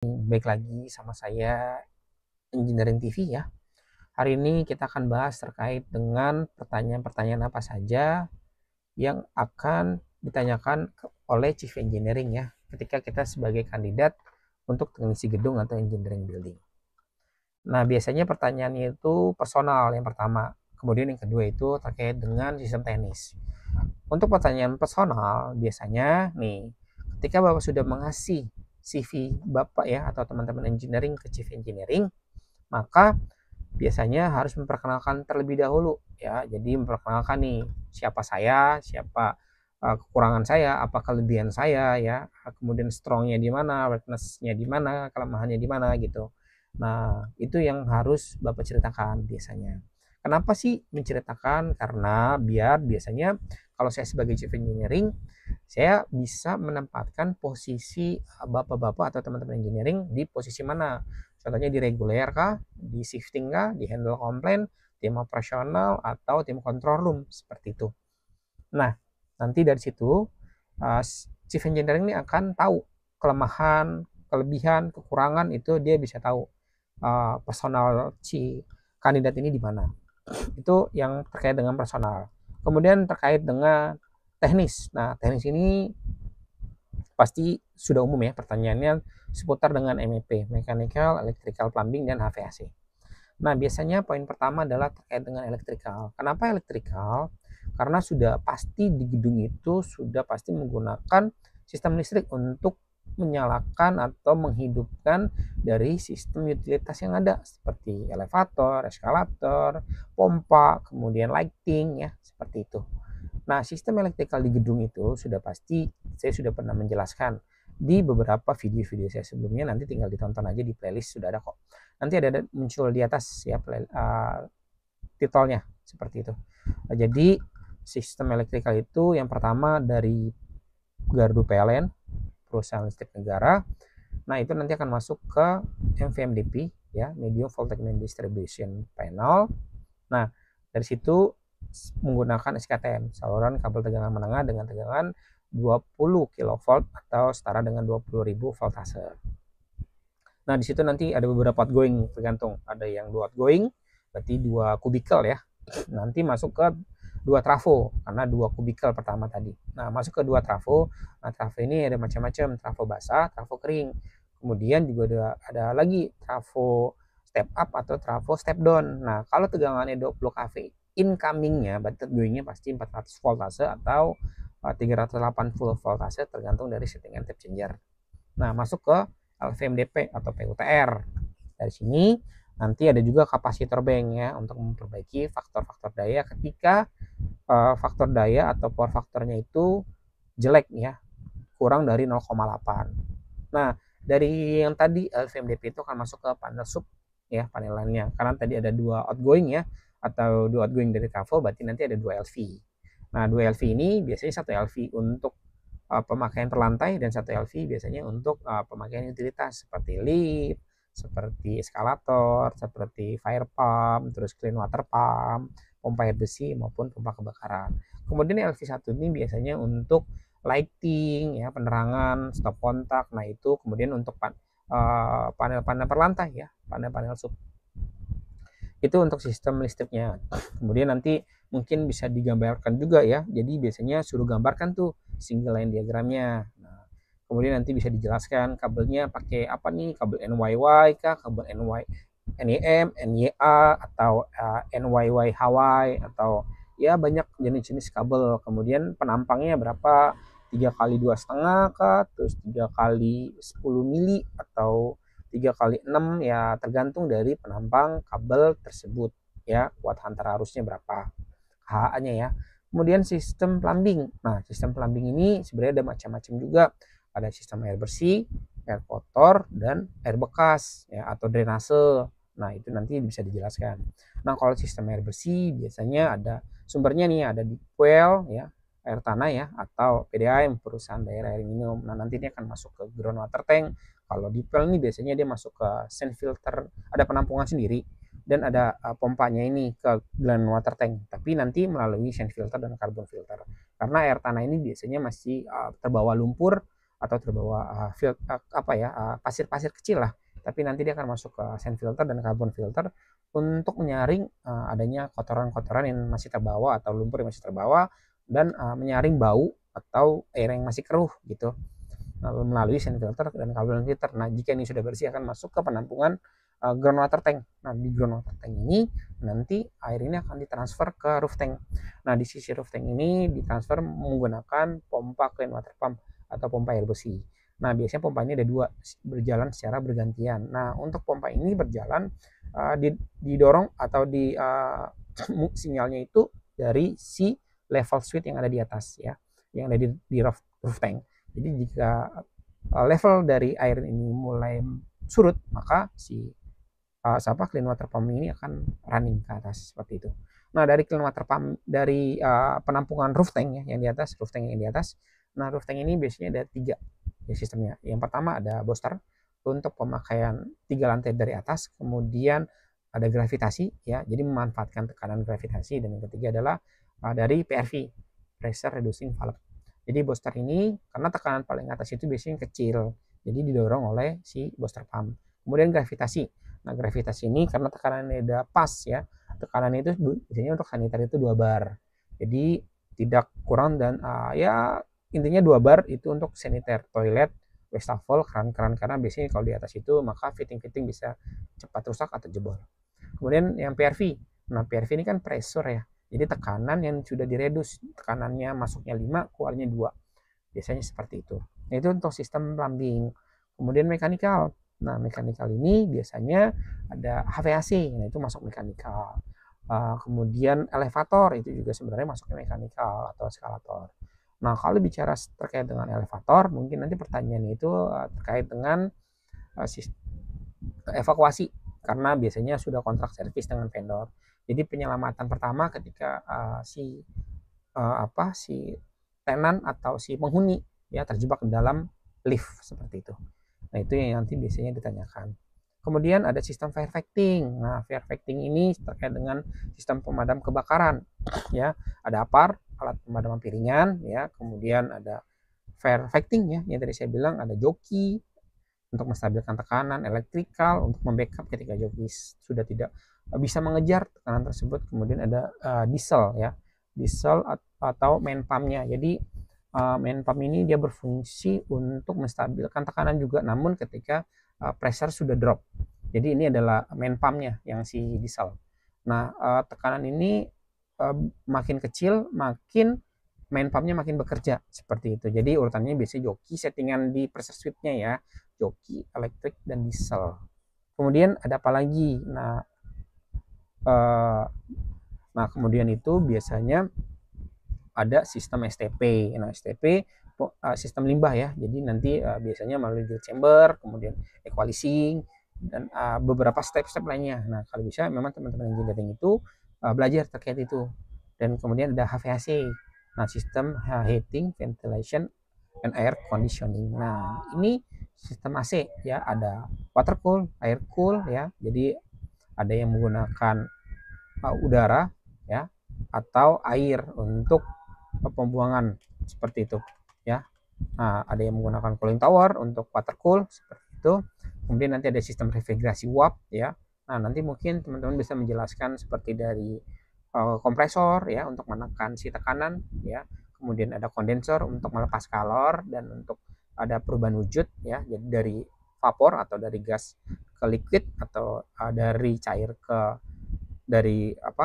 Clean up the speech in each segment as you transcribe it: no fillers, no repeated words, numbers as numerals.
Baik lagi sama saya Engineering TV ya. Hari ini kita akan bahas terkait dengan pertanyaan-pertanyaan apa saja yang akan ditanyakan oleh Chief Engineering ya, ketika kita sebagai kandidat untuk teknisi gedung atau engineering building. Nah, biasanya pertanyaannya itu personal yang pertama, kemudian yang kedua itu terkait dengan sistem teknis. Untuk pertanyaan personal, biasanya nih, ketika Bapak sudah mengasih CV Bapak ya atau teman-teman engineering ke Chief Engineering, maka biasanya harus memperkenalkan terlebih dahulu ya. Jadi memperkenalkan nih siapa saya, siapa kekurangan saya, apa kelebihan saya ya, kemudian strongnya di mana, weaknessnya di mana, kelemahannya di mana gitu. Nah, itu yang harus Bapak ceritakan biasanya. Kenapa sih menceritakan? Karena biasanya kalau saya sebagai chief engineering, saya bisa menempatkan posisi bapak-bapak atau teman-teman engineering di posisi mana. Contohnya di reguler kah, di shifting kah, di handle komplain, tim operasional, atau tim control room, seperti itu. Nah, nanti dari situ, chief engineering ini akan tahu kelemahan, kelebihan, kekurangan itu dia bisa tahu personal si kandidat ini di mana. Itu yang terkait dengan personal. Kemudian terkait dengan teknis. Nah, teknis ini pasti sudah umum ya pertanyaannya seputar dengan MEP, Mechanical, Electrical, Plumbing, dan HVAC. Nah, biasanya poin pertama adalah terkait dengan electrical. Kenapa electrical? Karena sudah pasti di gedung itu sudah pasti menggunakan sistem listrik untuk menyalakan atau menghidupkan dari sistem utilitas yang ada seperti elevator, eskalator, pompa, kemudian lighting ya, seperti itu. Nah, sistem electrical di gedung itu sudah pasti saya sudah pernah menjelaskan di beberapa video-video saya sebelumnya, nanti tinggal ditonton aja di playlist sudah ada kok. Nanti ada muncul di atas ya titelnya seperti itu. Jadi sistem electrical itu yang pertama dari Gardu PLN, perusahaan listrik negara. Nah, itu nanti akan masuk ke MVMDP ya, Medium Voltage Main Distribution Panel. Nah, dari situ menggunakan SKTM, saluran kabel tegangan menengah dengan tegangan 20 kV atau setara dengan 20.000 voltase. Nah, di situ nanti ada beberapa outgoing, tergantung. Ada yang 2 outgoing, berarti 2 kubikel ya. Nanti masuk ke 2 trafo, karena 2 kubikel pertama tadi. Nah, masuk ke 2 trafo. Nah, trafo ini ada macam-macam, trafo basah, trafo kering. Kemudian juga ada lagi trafo step up atau trafo step down. Nah, kalau tegangannya 20 kV incomingnya, berarti outgoingnya pasti 400 voltase atau 380 voltase tergantung dari settingan tap changer. Nah, masuk ke LVMDP atau PUTR. Dari sini nanti ada juga kapasitor bank ya untuk memperbaiki faktor-faktor daya ketika faktor daya atau power faktornya itu jelek ya, kurang dari 0,8. Nah, dari yang tadi LVMDP itu akan masuk ke panel sub ya, panelannya. Karena tadi ada 2 outgoing ya, atau 2 outgoing dari trafo, berarti nanti ada 2 LV. Nah, 2 LV ini biasanya 1 LV untuk pemakaian terlantai dan 1 LV biasanya untuk pemakaian utilitas seperti lift, seperti eskalator, seperti fire pump, terus clean water pump, pompa air bersih maupun pompa kebakaran. Kemudian LV1 ini biasanya untuk lighting ya, penerangan, stop kontak. Nah, itu kemudian untuk panel-panel perlantai ya, panel-panel sub. Itu untuk sistem listriknya. Kemudian nanti mungkin bisa digambarkan juga ya. Jadi biasanya suruh gambarkan tuh single line diagramnya. Nah, kemudian nanti bisa dijelaskan kabelnya pakai apa nih? Kabel NYY kah? Kabel NEM, NYA atau NYY Hawaii atau ya banyak jenis-jenis kabel. Kemudian penampangnya berapa? 3 kali 2,5 kah? Terus 3 kali 10 mili atau 3 kali 6 ya, tergantung dari penampang kabel tersebut ya, kuat hantar arusnya berapa, KH-nya ya. Kemudian sistem plumbing. Nah, sistem plumbing ini sebenarnya ada macam-macam juga. Ada sistem air bersih, air kotor, dan air bekas ya, atau drainase. Nah, itu nanti bisa dijelaskan. Nah, kalau sistem air bersih biasanya ada sumbernya nih, ada di well ya, air tanah ya, atau PDAM, perusahaan daerah air minum. Nah, nanti ini akan masuk ke groundwater tank. Kalau di well ini biasanya dia masuk ke sand filter, ada penampungan sendiri dan ada pompanya ini ke groundwater tank, tapi nanti melalui sand filter dan carbon filter. Karena air tanah ini biasanya masih terbawa lumpur atau terbawa pasir-pasir kecil lah, tapi nanti dia akan masuk ke sand filter dan carbon filter untuk menyaring adanya kotoran-kotoran yang masih terbawa atau lumpur yang masih terbawa, dan menyaring bau atau air yang masih keruh gitu melalui sand filter dan carbon filter. Nah, jika ini sudah bersih akan masuk ke penampungan groundwater tank. Nah, di groundwater tank ini nanti air ini akan ditransfer ke roof tank. Nah, di sisi roof tank ini ditransfer menggunakan pompa clean water pump atau pompa air bersih. Nah, biasanya pompa ini ada dua, berjalan secara bergantian. Nah, untuk pompa ini berjalan didorong atau sinyalnya itu dari si level switch yang ada di atas ya, yang ada di roof tank. Jadi jika level dari air ini mulai surut, maka si clean water pump ini akan running ke atas seperti itu. Nah, dari clean water pump dari penampungan roof tank ya, yang di atas, roof tank yang di atas. Nah, roof tank ini biasanya ada 3 ya sistemnya. Yang pertama ada booster untuk pemakaian 3 lantai dari atas, kemudian ada gravitasi ya, jadi memanfaatkan tekanan gravitasi, dan yang ketiga adalah dari PRV, pressure reducing valve. Jadi booster ini karena tekanan paling atas itu biasanya kecil, jadi didorong oleh si booster pump. Kemudian gravitasi. Nah, gravitasi ini karena tekanannya udah pas ya, tekanan itu biasanya untuk sanitary itu 2 bar. Jadi tidak kurang, dan ya intinya 2 bar itu untuk sanitary, toilet, wastafel, keran-keran, karena biasanya kalau di atas itu maka fitting-fitting bisa cepat rusak atau jebol. Kemudian yang PRV. Nah, PRV ini kan pressure ya. Jadi tekanan yang sudah diredus, tekanannya masuknya 5, keluarnya 2. Biasanya seperti itu. Nah, itu untuk sistem plumbing. Kemudian mekanikal. Nah, mekanikal ini biasanya ada HVAC, nah itu masuk mekanikal. Kemudian elevator itu juga sebenarnya masuknya mekanikal atau eskalator. Nah, kalau bicara terkait dengan elevator, mungkin nanti pertanyaannya itu terkait dengan evakuasi, karena biasanya sudah kontrak servis dengan vendor. Jadi penyelamatan pertama ketika si tenan atau si penghuni ya terjebak dalam lift seperti itu. Nah, itu yang nanti biasanya ditanyakan. Kemudian ada sistem firefighting. Nah, firefighting ini terkait dengan sistem pemadam kebakaran ya. Ada APAR, alat pemadam api ringan ya. Kemudian ada firefighting ya, yang tadi saya bilang ada joki untuk menstabilkan tekanan, elektrikal untuk membackup ketika joki sudah tidak bisa mengejar tekanan tersebut. Kemudian ada diesel ya, diesel atau main pumpnya. Jadi main pump ini dia berfungsi untuk menstabilkan tekanan juga, namun ketika pressure sudah drop. Jadi ini adalah main pumpnya yang si diesel. Nah, tekanan ini makin kecil, makin main pumpnya makin bekerja seperti itu. Jadi urutannya biasanya joki, settingan di pressure switch-nya ya, joki, elektrik, dan diesel. Kemudian ada apa lagi? Nah, kemudian itu biasanya ada sistem STP. Nah, STP sistem limbah ya. Jadi nanti biasanya melalui drill chamber, kemudian equalizing, dan beberapa step-step lainnya. Nah, kalau bisa memang teman-teman engineering itu belajar terkait itu. Dan kemudian ada HVAC. Nah, sistem heating, ventilation, and air conditioning. Nah, ini sistem AC ya, ada water cool, air cool ya. Jadi ada yang menggunakan udara ya, atau air untuk pembuangan seperti itu ya. Nah, ada yang menggunakan cooling tower untuk water cool seperti itu. Kemudian nanti ada sistem refrigerasi uap ya. Nah, nanti mungkin teman-teman bisa menjelaskan seperti dari kompresor ya untuk menekan si tekanan ya. Kemudian ada kondensor untuk melepas kalor, dan untuk ada perubahan wujud ya. Jadi dari vapor atau dari gas ke liquid, atau dari cair ke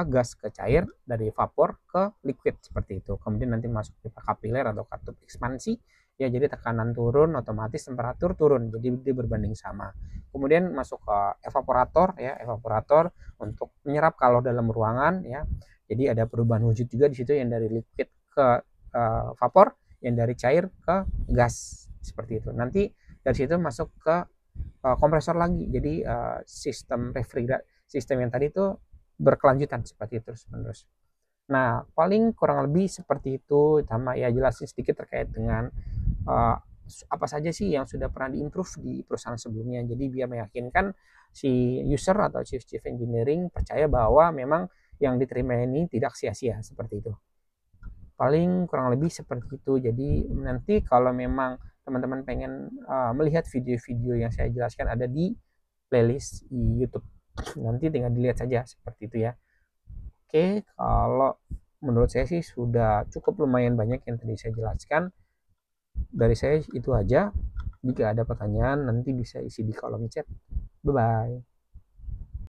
gas ke cair, dari vapor ke liquid seperti itu. Kemudian nanti masuk pipa kapiler atau katup ekspansi ya, jadi tekanan turun otomatis temperatur turun, jadi dia berbanding sama. Kemudian masuk ke evaporator ya, evaporator untuk menyerap kalor dalam ruangan ya. Jadi ada perubahan wujud juga di situ, yang dari liquid ke vapor, yang dari cair ke gas seperti itu. Nanti dari situ masuk ke kompresor lagi. Jadi sistem yang tadi itu berkelanjutan seperti itu terus-menerus. Nah, paling kurang lebih seperti itu, sama ya jelasin sedikit terkait dengan apa saja sih yang sudah pernah diimprove di perusahaan sebelumnya. Jadi biar meyakinkan si user atau chief engineering percaya bahwa memang yang diterima ini tidak sia-sia seperti itu. Paling kurang lebih seperti itu. Jadi nanti kalau memang teman-teman pengen melihat video-video yang saya jelaskan, ada di playlist di YouTube. Nanti tinggal dilihat saja seperti itu ya. Oke, kalau menurut saya sih sudah cukup lumayan banyak yang tadi saya jelaskan. Dari saya itu aja. Jika ada pertanyaan nanti bisa isi di kolom chat. Bye bye.